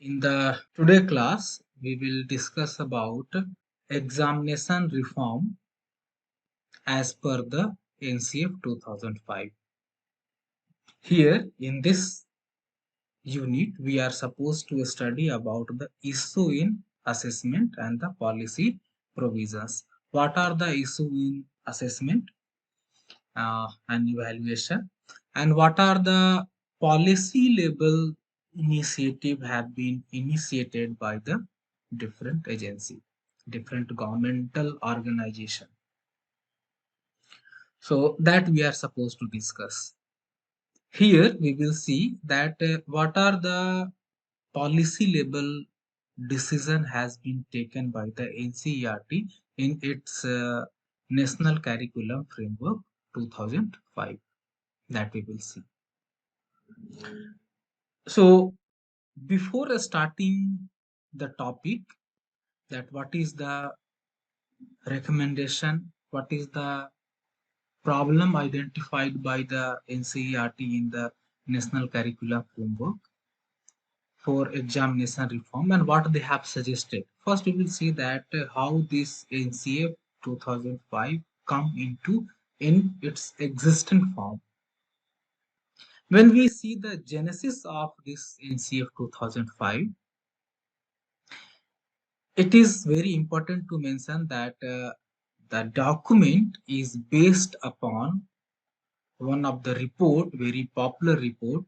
In the today class, we will discuss about examination reform as per the NCF 2005. Here in this unit, we are supposed to study about the issue in assessment and the policy provisions. What are the issue in assessment and evaluation, and what are the policy level initiative have been initiated by the different agency, different governmental organization. So that we are supposed to discuss. Here we will see that what are the policy level decision has been taken by the NCERT in its National Curriculum Framework 2005, that we will see. So before starting the topic, that what is the recommendation, what is the problem identified by the NCERT in the National Curriculum Framework for examination reform and what they have suggested. First, we will see that how this NCF 2005 come into in its existent form. When we see the genesis of this NCF 2005, it is very important to mention that the document is based upon one of the report, very popular report,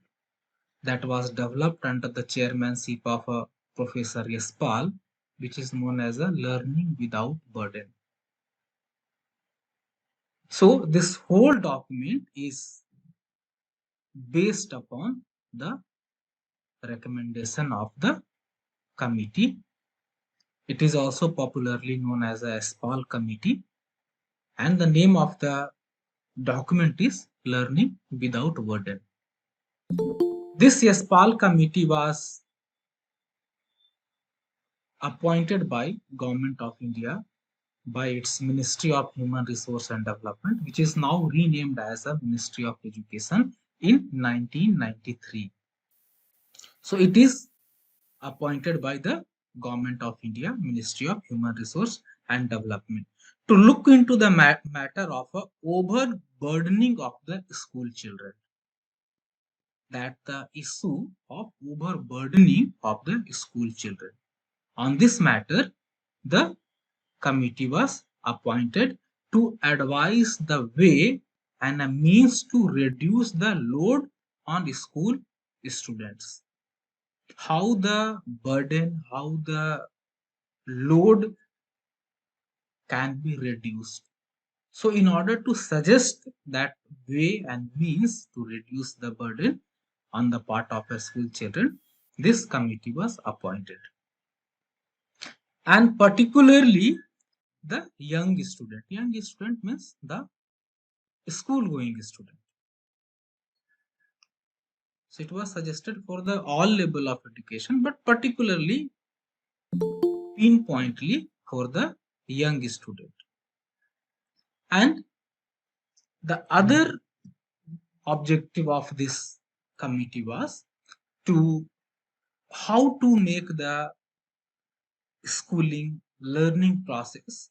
that was developed under the chairmanship of Professor Yespal, which is known as a Learning Without Burden. So this whole document is based upon the recommendation of the committee. It is also popularly known as a Yespal committee, and the name of the document is Learning Without Burden. This Yespal committee was appointed by Government of India by its Ministry of Human Resource and Development, which is now renamed as the Ministry of Education in 1993. So it is appointed by the Government of India, Ministry of Human Resource and Development, to look into the matter of overburdening of the school children. That the issue of overburdening of the school children. On this matter, the committee was appointed to advise the way and a means to reduce the load on school students. How the burden, how the load can be reduced. So in order to suggest that way and means to reduce the burden on the part of school children, this committee was appointed. And particularly the young student. Young student means the school going student. So it was suggested for the all level of education, but particularly pinpointly for the young student. And the other objective of this committee was to how to make the schooling learning process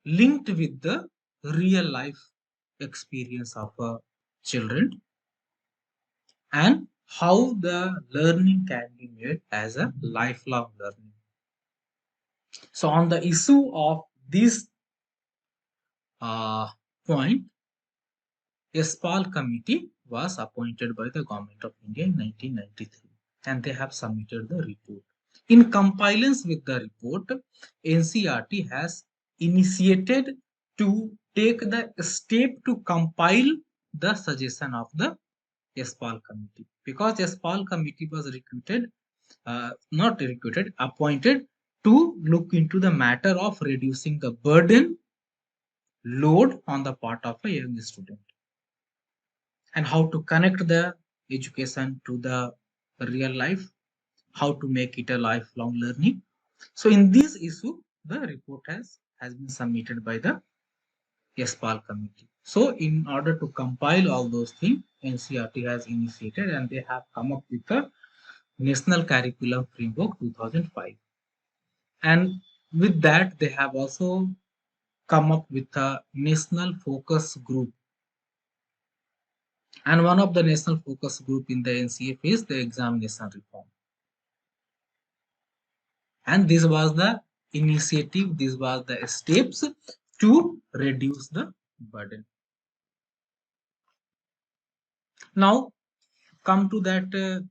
linked with the real life experience of children, and how the learning can be made as a lifelong learning. So on the issue of this point, a small committee was appointed by the Government of India in 1993, and they have submitted the report. In compliance with the report, NCERT has initiated to take the step to compile the suggestion of the Yespal committee, because Yespal committee was appointed to look into the matter of reducing the burden load on the part of a young student, and how to connect the education to the real life, how to make it a lifelong learning. So in this issue, the report has been submitted by the Yespal committee. So in order to compile all those things, NCERT has initiated and they have come up with a National Curriculum Framework 2005. And with that, they have also come up with a national focus group. And one of the national focus group in the NCF is the examination reform. And this was the initiative, this was the steps to reduce the burden. Now, come to that,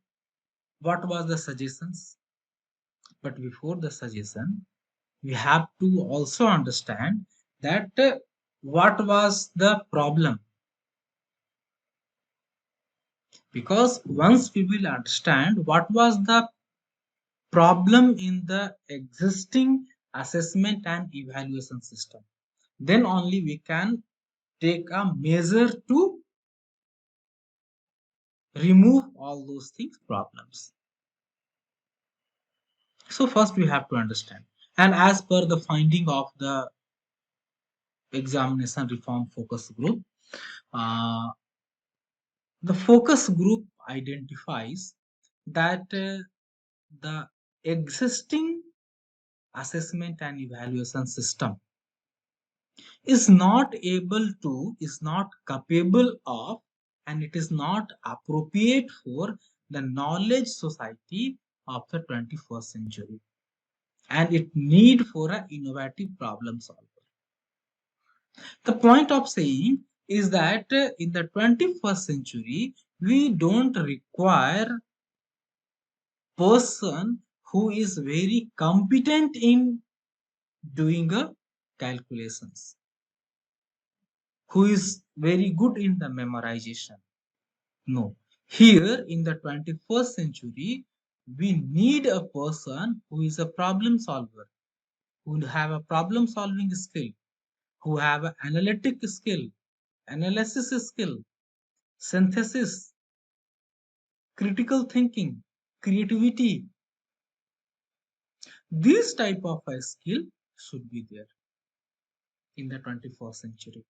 what was the suggestions? But before the suggestion, we have to also understand that what was the problem, because once we will understand what was the problem in the existing assessment and evaluation system, then only we can take a measure to remove all those things problems. So first we have to understand, and as per the finding of the examination reform focus group, uh, the focus group identifies that the existing assessment and evaluation system is not able to, is not capable of, and it is not appropriate for the knowledge society of the 21st century, and it need for an innovative problem solver. The point of saying is that in the 21st century we don't require person who is very competent in doing a calculations, who is very good in the memorization. No, here in the 21st century we need a person who is a problem solver, who have a problem solving skill, who have an analytic skill, analysis skill, synthesis, critical thinking, creativity. This type of a skill should be there in the 21st century.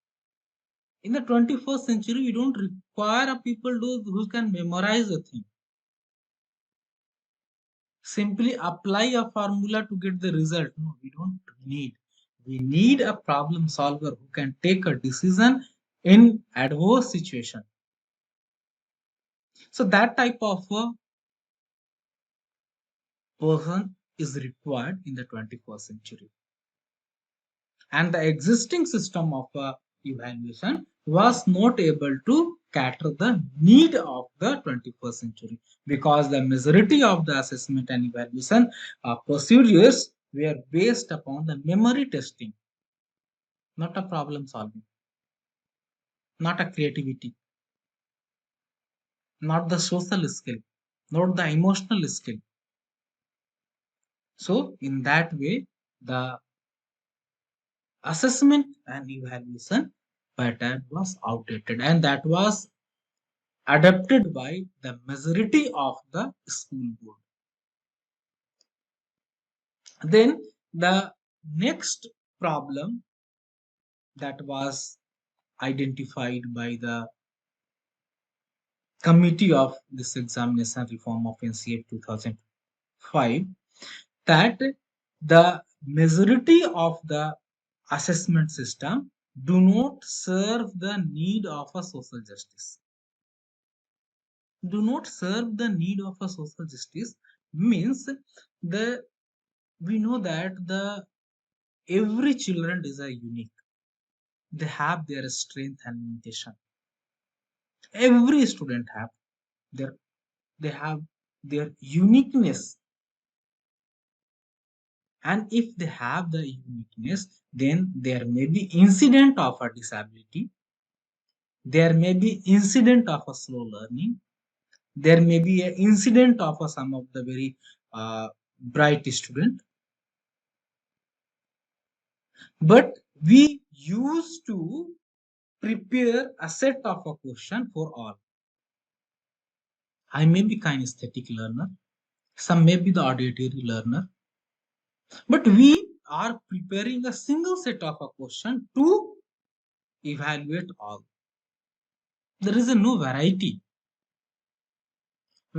In the 21st century, we don't require a people who can memorize a thing. Simply apply a formula to get the result. No, we don't need. We need a problem solver who can take a decision in adverse situation. So that type of a person is required in the 21st century. And the existing system of evaluation was not able to cater the need of the 21st century, because the majority of the assessment and evaluation procedures were based upon the memory testing, not a problem solving, not a creativity, not the social skill, not the emotional skill. So in that way, the assessment and evaluation pattern was outdated, and that was adopted by the majority of the school board. Then the next problem that was identified by the committee of this examination reform of NCF 2005, that the majority of the assessment system do not serve the need of a social justice. Do not serve the need of a social justice means, the we know that the every children is a unique, they have their strength and limitation. Every student have their, they have their uniqueness, and if they have the uniqueness, then there may be incident of a disability, there may be incident of a slow learning, there may be an incident of a, some of the very bright student, but we used to prepare a set of a question for all. I may be kinesthetic learner, some may be the auditory learner, but we are preparing a single set of a question to evaluate all. There is a no variety.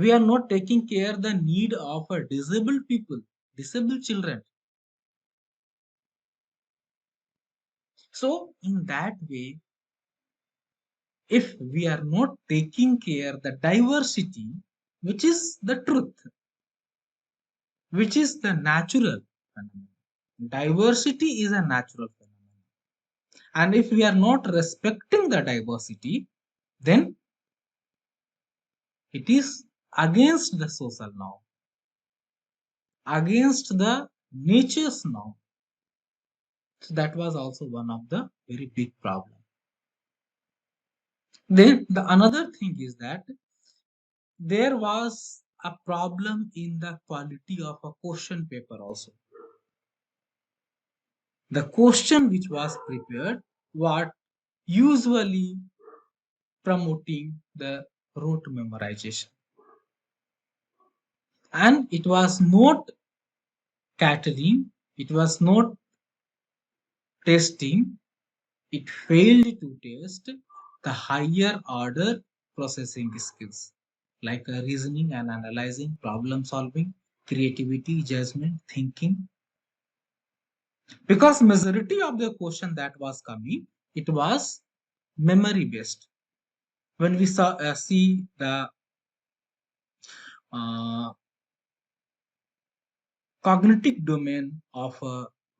We are not taking care the need of a disabled people, disabled children. So in that way, if we are not taking care the diversity, which is the truth, which is the natural phenomenon. Diversity is a natural phenomenon. And if we are not respecting the diversity, then it is against the social norm, against the nature's norm. So that was also one of the very big problem. Then the another thing is that there was a problem in the quality of a question paper also. The question which was prepared was usually promoting the rote memorization, and it was not catering, it was not testing, it failed to test the higher order processing skills like reasoning and analyzing, problem solving, creativity, judgment, thinking. Because majority of the question that was coming, it was memory based. When we see the uh, cognitive domain of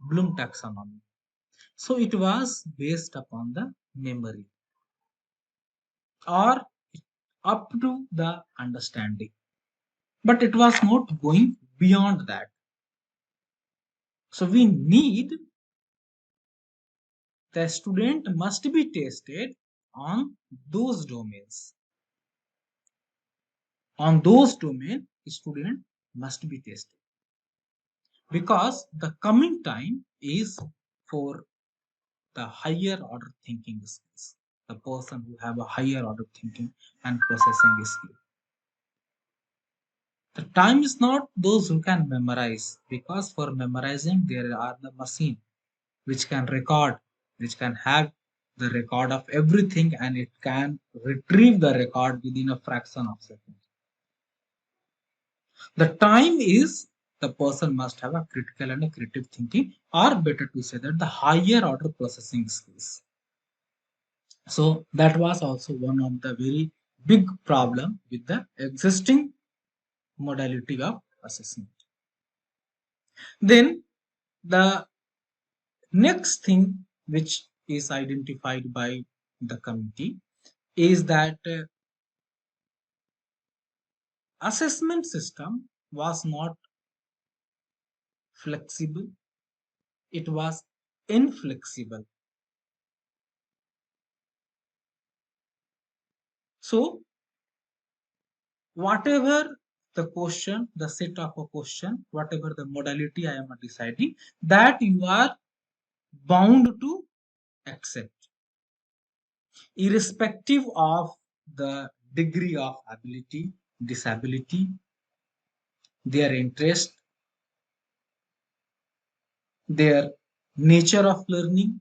Bloom taxonomy, so it was based upon the memory or up to the understanding, but it was not going beyond that. So we need the student must be tested on those domains. On those domains, student must be tested because the coming time is for the higher order thinking skills, the person who have a higher order thinking and processing skill. The time is not those who can memorize, because for memorizing there are the machine which can record, which can have the record of everything, and it can retrieve the record within a fraction of second. The time is the person must have a critical and a creative thinking, or better to say that the higher order processing skills. So that was also one of the very big problem with the existing modality of assessment. Then the next thing which is identified by the committee is that assessment system was not flexible, it was inflexible. So whatever the question, the set of a question, whatever the modality I am deciding, that you are bound to accept, irrespective of the degree of ability, disability, their interest, their nature of learning,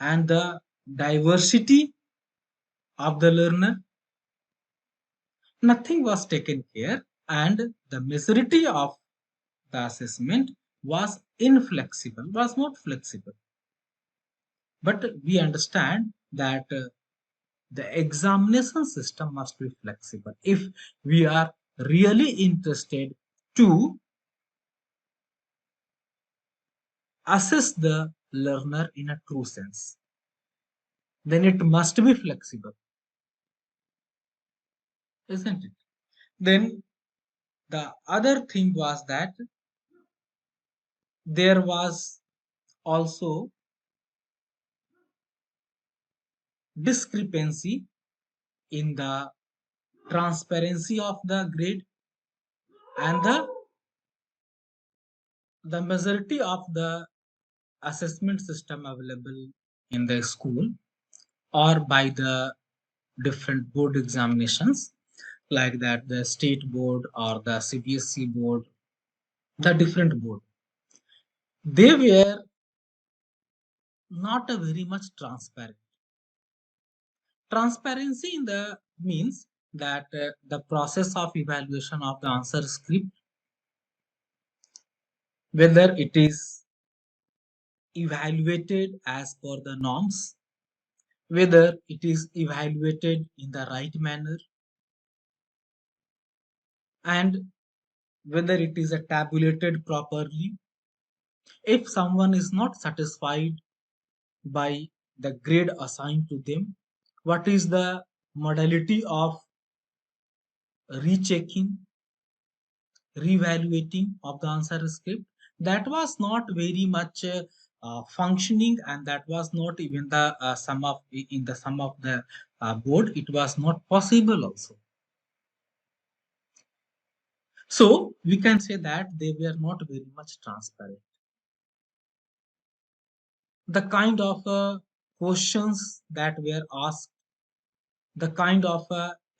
and the diversity of the learner. Nothing was taken care, and the majority of the assessment was inflexible, was not flexible. But we understand that the examination system must be flexible if we are really interested to assess the learner in a true sense. Then it must be flexible, isn't it? Then the other thing was that there was also discrepancy in the transparency of the grade, and the majority of the assessment system available in the school or by the different board examinations, like that the state board or the CBSE board, the different board, they were not a very much transparent. Transparency in the means that the process of evaluation of the answer script, whether it is evaluated as per the norms, whether it is evaluated in the right manner, and whether it is tabulated properly. If someone is not satisfied by the grade assigned to them, what is the modality of rechecking, reevaluating of the answer script, that was not very much functioning, and that was not even the sum of in the sum of the board. It was not possible also. So we can say that they were not very much transparent. The kind of questions that were asked, the kind of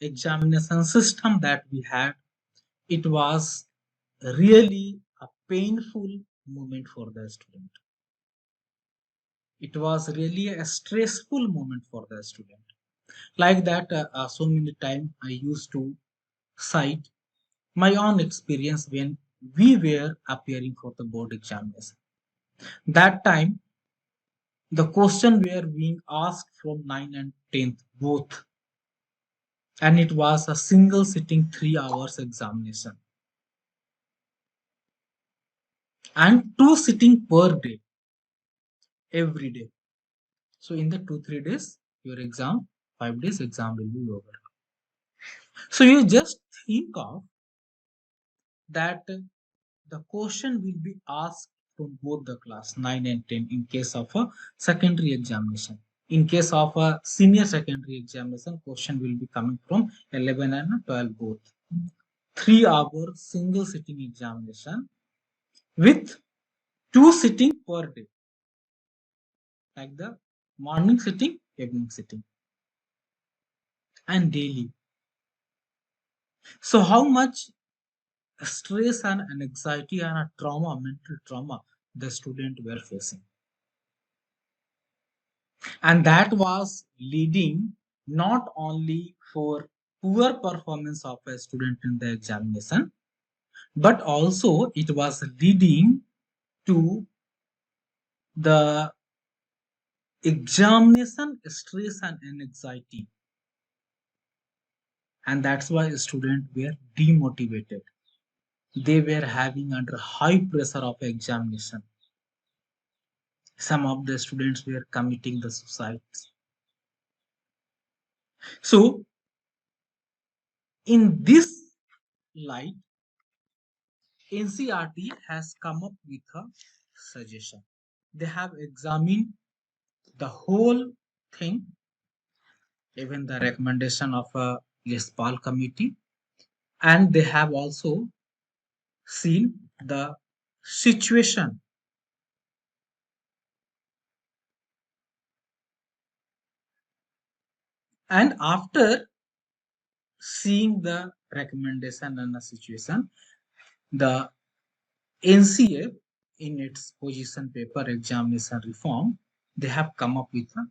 examination system that we had, it was really a painful moment for the student. It was really a stressful moment for the student. Like that, so many times I used to cite my own experience when we were appearing for the board examination. That time, the question were being asked from 9 and 10th both, and it was a single sitting 3 hours examination and two sitting per day every day. So in the 2 3 days, your exam, 5 days exam will be over. So you just think of that the question will be asked from both the class 9 and 10 in case of a secondary examination. In case of a senior secondary examination, question will be coming from 11 and 12 both. 3 hour single sitting examination with two sitting per day, like the morning sitting, evening sitting, and daily. So how much stress and anxiety and a trauma, mental trauma, the student were facing. And that was leading not only for poor performance of a student in the examination, but also it was leading to the examination stress and anxiety. And that's why students were demotivated. They were having under high pressure of examination. Some of the students were committing the suicide. So in this light, NCRT has come up with a suggestion. They have examined the whole thing, even the recommendation of a Yespal committee, and they have also seen the situation. And after seeing the recommendation and the situation, the NCA in its position paper examination reform, they have come up with an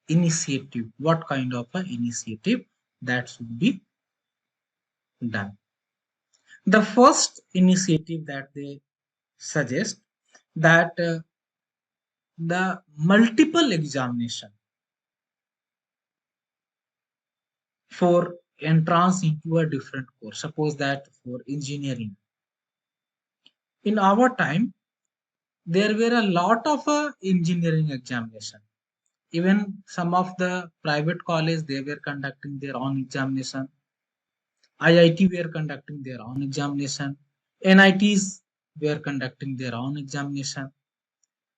initiative. What kind of an initiative that should be done? The first initiative that they suggest, that the multiple examination for entrance into a different course. Suppose that for engineering. In our time, there were a lot of engineering examination. Even some of the private college, they were conducting their own examination. IIT were conducting their own examination. NITs were conducting their own examination.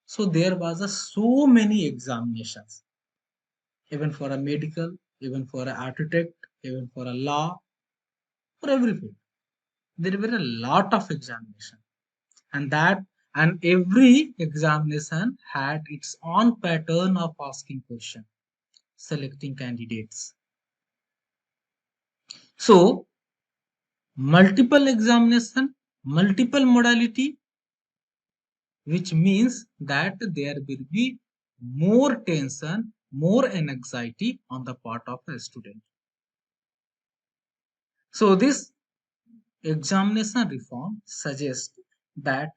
So there was so many examinations, even for a medical, even for an architect, even for a law, for everything. There were a lot of examination, and every examination had its own pattern of asking question, selecting candidates. So multiple examination, multiple modality, which means that there will be more tension, more anxiety on the part of a student. So this examination reform suggests that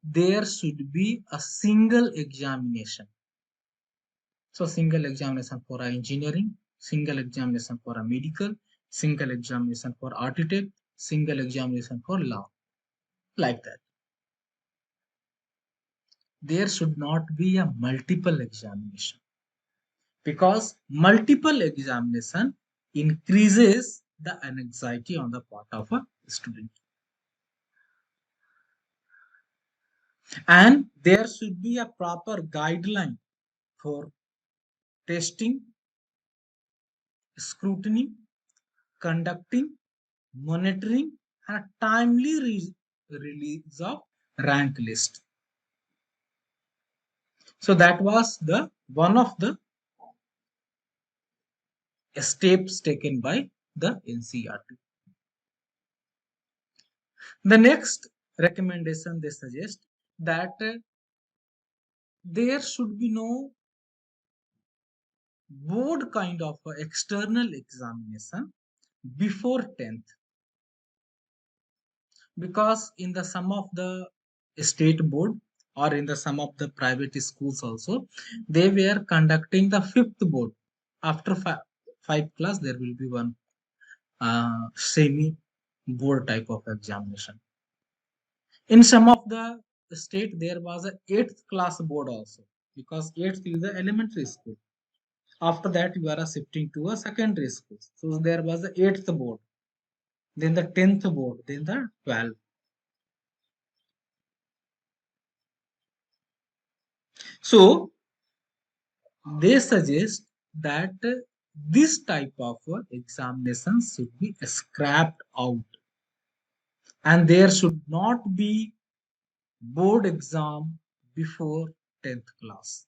there should be a single examination. So single examination for a engineering, single examination for a medical, single examination for architect, single examination for law, like that. There should not be a multiple examination, because multiple examination increases the anxiety on the part of a student. And there should be a proper guideline for testing, scrutiny, conducting, monitoring, and a timely release of rank list. So that was the one of the steps taken by the NCERT. The next recommendation they suggest that there should be no board kind of external examination before 10th, because in the some of the state board or in the some of the private schools also, they were conducting the fifth board. After five class there will be one semi board type of examination. In some of the state there was a eighth class board also, because eighth is the elementary school. After that you are shifting to a secondary school, so there was the eighth board, then the 10th board, then the 12th. So they suggest that this type of examination should be scrapped out, and there should not be board exam before 10th class.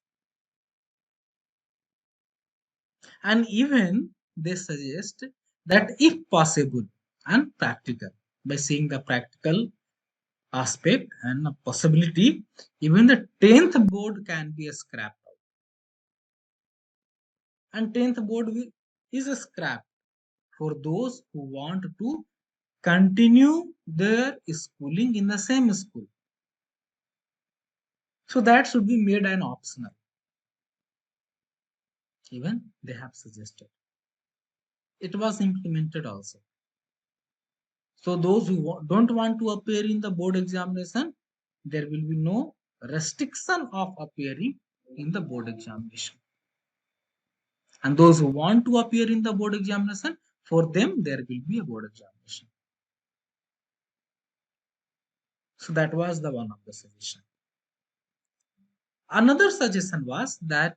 And even they suggest that if possible and practical, by seeing the practical aspect and a possibility, even the 10th board can be scrapped out. And 10th board is scrapped for those who want to continue their schooling in the same school. So that should be made an optional. Even they have suggested. It was implemented also. So those who don't want to appear in the board examination, there will be no restriction of appearing in the board examination. And those who want to appear in the board examination, for them there will be a board examination. So that was the one of the suggestion. Another suggestion was that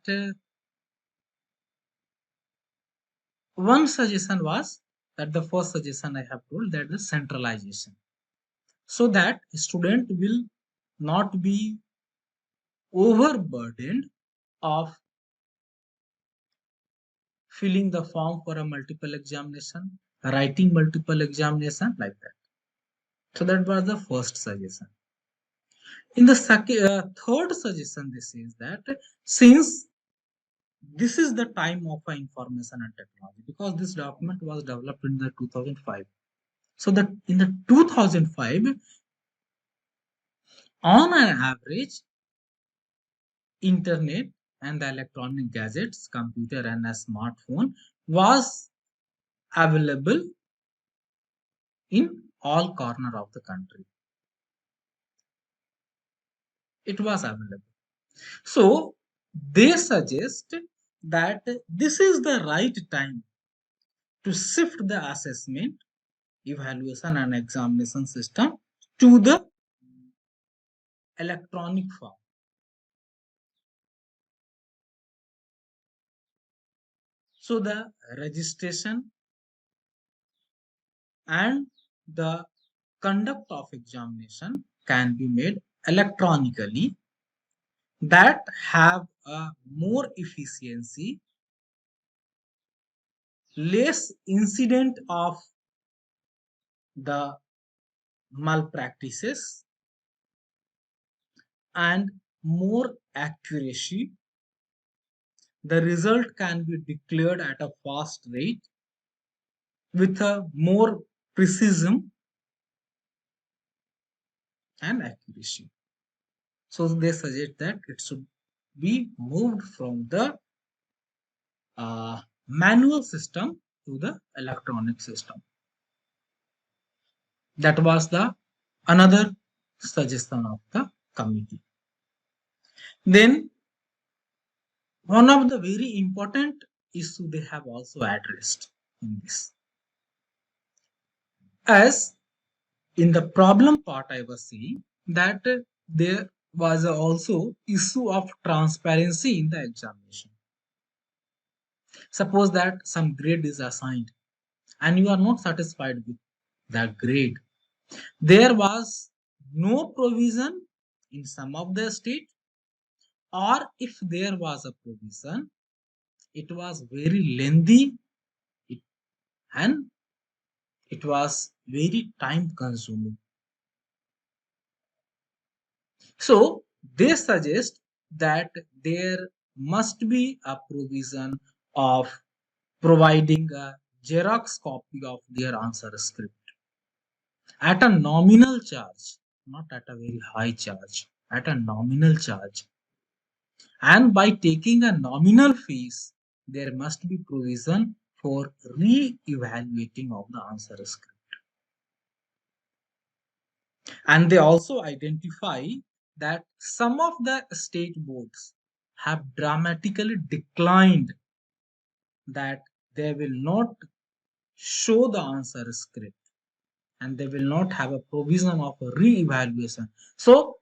one suggestion was that the first suggestion I have told, that the centralization, so that student will not be overburdened of filling the form for a multiple examination, writing multiple examination, like that. So that was the first suggestion. In the third suggestion, this is that since this is the time of information and technology, because this document was developed in the 2005. So that in the 2005, on an average, internet and the electronic gadgets, computer and a smartphone was available in all corner of the country. It was available. So they suggest that this is the right time to shift the assessment, evaluation and examination system to the electronic form. So the registration and the conduct of examination can be made electronically, that have a more efficiency, less incident of the malpractices, and more accuracy the result can be declared at a fast rate with a more precision and accuracy. So they suggest that it should be moved from the manual system to the electronic system. That was the another suggestion of the committee. Then one of the very important issue they have also addressed in this. As in the problem part, I was saying that there was also issue of transparency in the examination. Suppose that some grade is assigned and you are not satisfied with that grade. There was no provision in some of the state, or if there was a provision, it was very lengthy and it was very time consuming. So they suggest that there must be a provision of providing a Xerox copy of their answer script at a nominal charge, not at a very high charge, at a nominal charge. And by taking a nominal fees, there must be provision for re-evaluating of the answer script. And they also identify that some of the state boards have dramatically declined that they will not show the answer script and they will not have a provision of a re-evaluation. So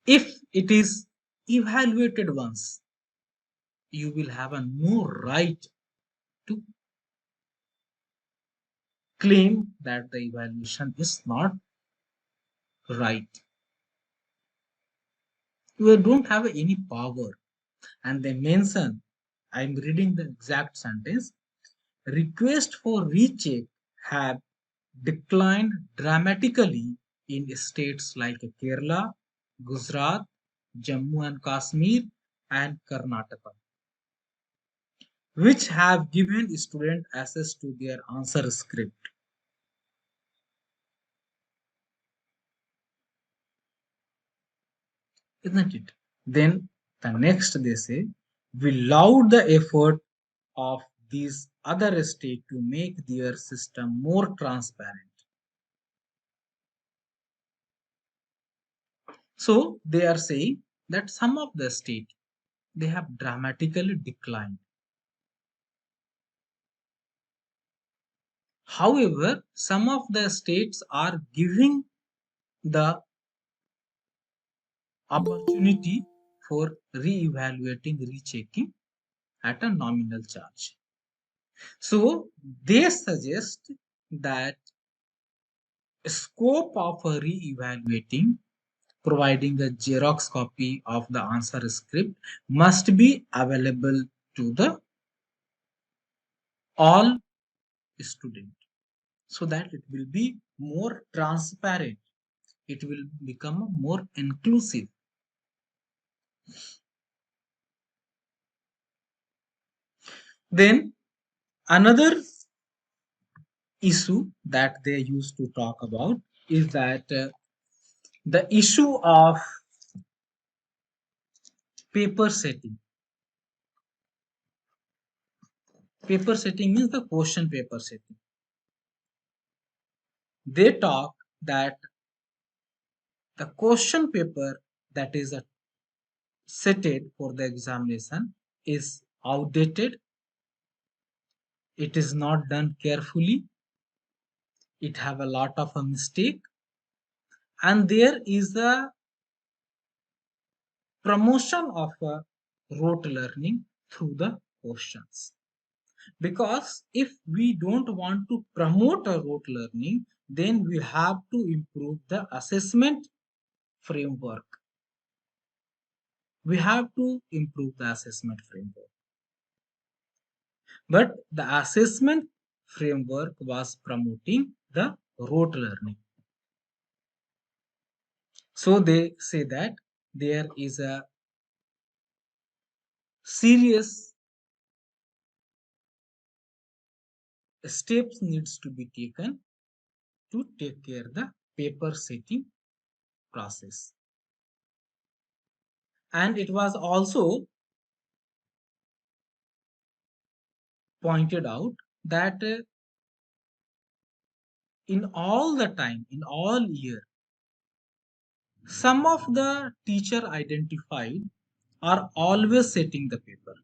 if it is evaluated once, you will have a no right to claim that the evaluation is not right. You don't have any power. And they mention, I'm reading the exact sentence, requests for recheck have declined dramatically in states like Kerala, Gujarat, Jammu and Kashmir, and Karnataka, which have given students access to their answer script. Isn't it? Then the next they say, we laud the effort of these other states to make their system more transparent. So they are saying that some of the states they have dramatically declined. However, some of the states are giving the opportunity for re-evaluating, rechecking at a nominal charge. So they suggest that scope of re-evaluating, providing a Xerox copy of the answer script must be available to the all students so that it will be more transparent. It will become more inclusive. Then another issue that they used to talk about is that the issue of paper setting. Paper setting means the question paper setting. They talk that the question paper that is setted for the examination is outdated. It is not done carefully. It have a lot of a mistake, and there is a promotion of rote learning through the questions. Because if we don't want to promote a rote learning, then we have to improve the assessment framework. We have to improve the assessment framework. But the assessment framework was promoting the rote learning. So they say that there is a serious steps needs to be taken to take care the paper setting process. And it was also pointed out that in all the time, in all year, some of the teacher identified are always setting the paper.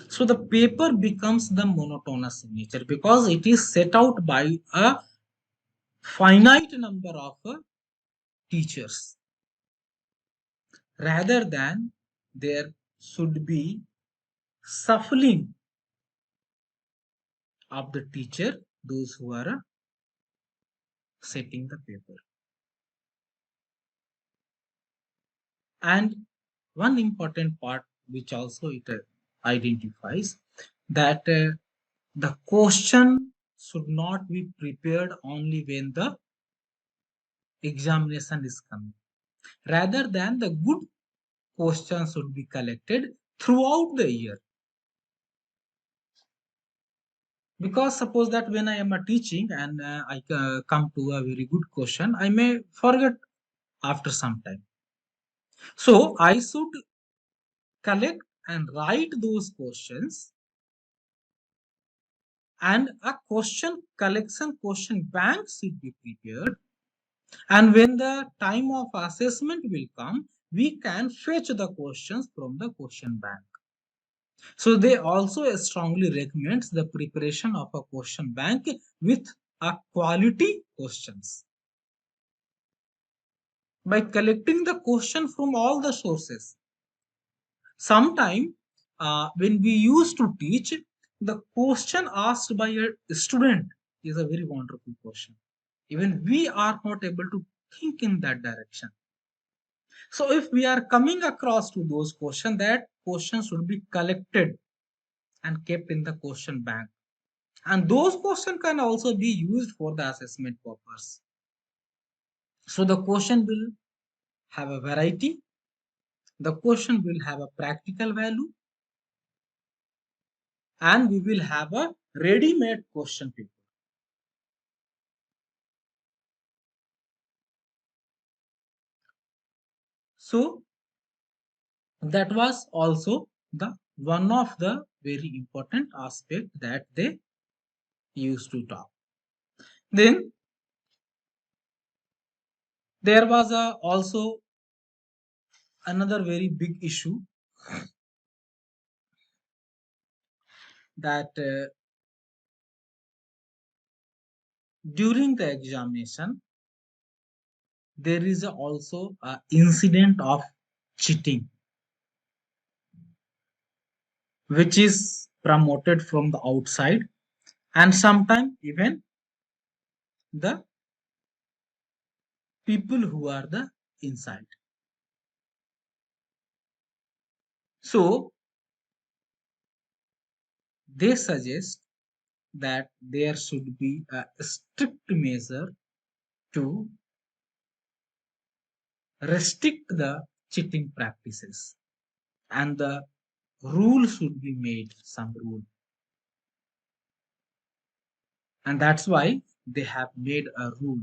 So the paper becomes the monotonous in nature because it is set out by a finite number of teachers rather than there should be shuffling of the teacher, those who are setting the paper. And one important part which also it identifies that the question should not be prepared only when the examination is coming, rather than the good questions should be collected throughout the year. Because suppose that when I am a teaching and I come to a very good question, I may forget after some time. So I should collect and write those questions, and a question collection question bank should be prepared, and when the time of assessment will come, we can fetch the questions from the question bank. So they also strongly recommends the preparation of a question bank with a quality questions. By collecting the question from all the sources. Sometime when we used to teach, the question asked by a student is a very wonderful question. Even we are not able to think in that direction. So if we are coming across to those questions, that questions should be collected and kept in the question bank. And those questions can also be used for the assessment purpose. So the question will have a variety. The question will have a practical value, and we will have a ready-made question paper. So that was also the one of the very important aspect that they used to talk. Then there was also another very big issue that during the examination there is also an incident of cheating which is promoted from the outside, and sometimes even the people who are the inside. So they suggest that there should be a strict measure to restrict the cheating practices, and the rule should be made some rule, and that's why they have made a rule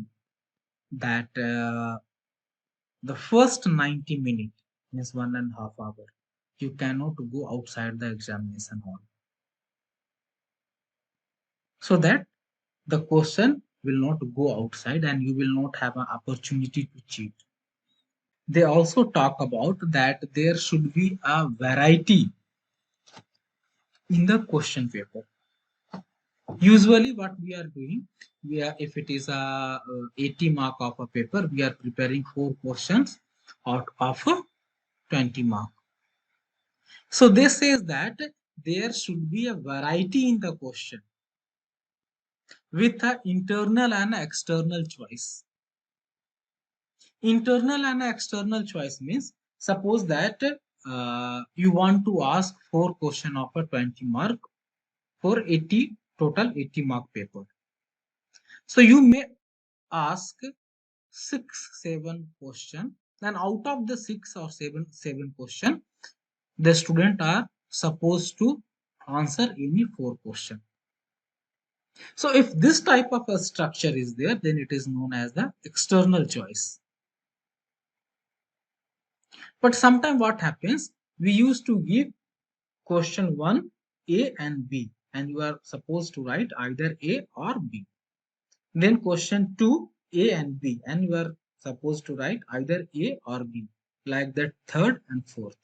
that the first 90 minutes means 1.5 hours you cannot go outside the examination hall, so that the question will not go outside and you will not have an opportunity to cheat. They also talk about that there should be a variety in the question paper. Usually what we are doing, if it is a 80 mark of a paper, we are preparing 4 questions out of a 20 mark. So this says that there should be a variety in the question with an internal and external choice. Internal and external choice means, suppose that you want to ask 4 questions of a 20 mark for 80 total 80 mark paper. So you may ask 6, 7 questions, and out of the 6 or 7 question, the student are supposed to answer any 4 questions. So if this type of a structure is there, then it is known as the external choice. But sometimes what happens, we used to give question 1 A and B, and you are supposed to write either A or B. Then question 2 A and B, and you are supposed to write either A or B, like that third and fourth.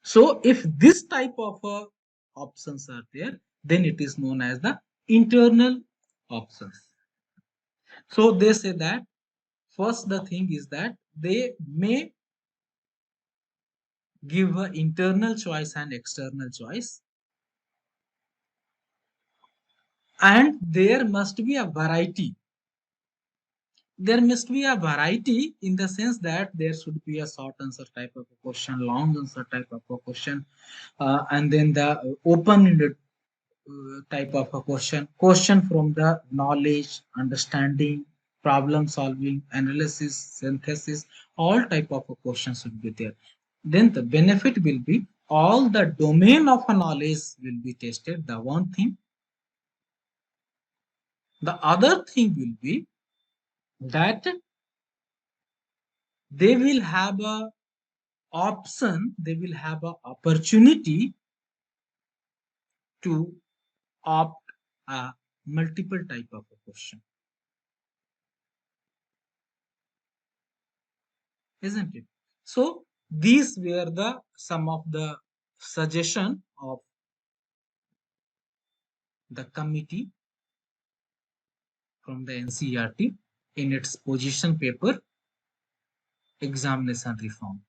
So if this type of options are there, then it is known as the internal options. So they say that first the thing is that they may give an internal choice and external choice, and there must be a variety. There must be a variety in the sense that there should be a short answer type of a question, long answer type of a question, and then the open-ended type of a question from the knowledge, understanding, problem solving, analysis, synthesis, all type of a questions should be there. Then the benefit will be all the domain of a knowledge will be tested, the one thing. The other thing will be that they will have a option, they will have a opportunity to opt a multiple type of a question, isn't it? So these were the some of the suggestion of the committee from the NCERT in its position paper examination reform.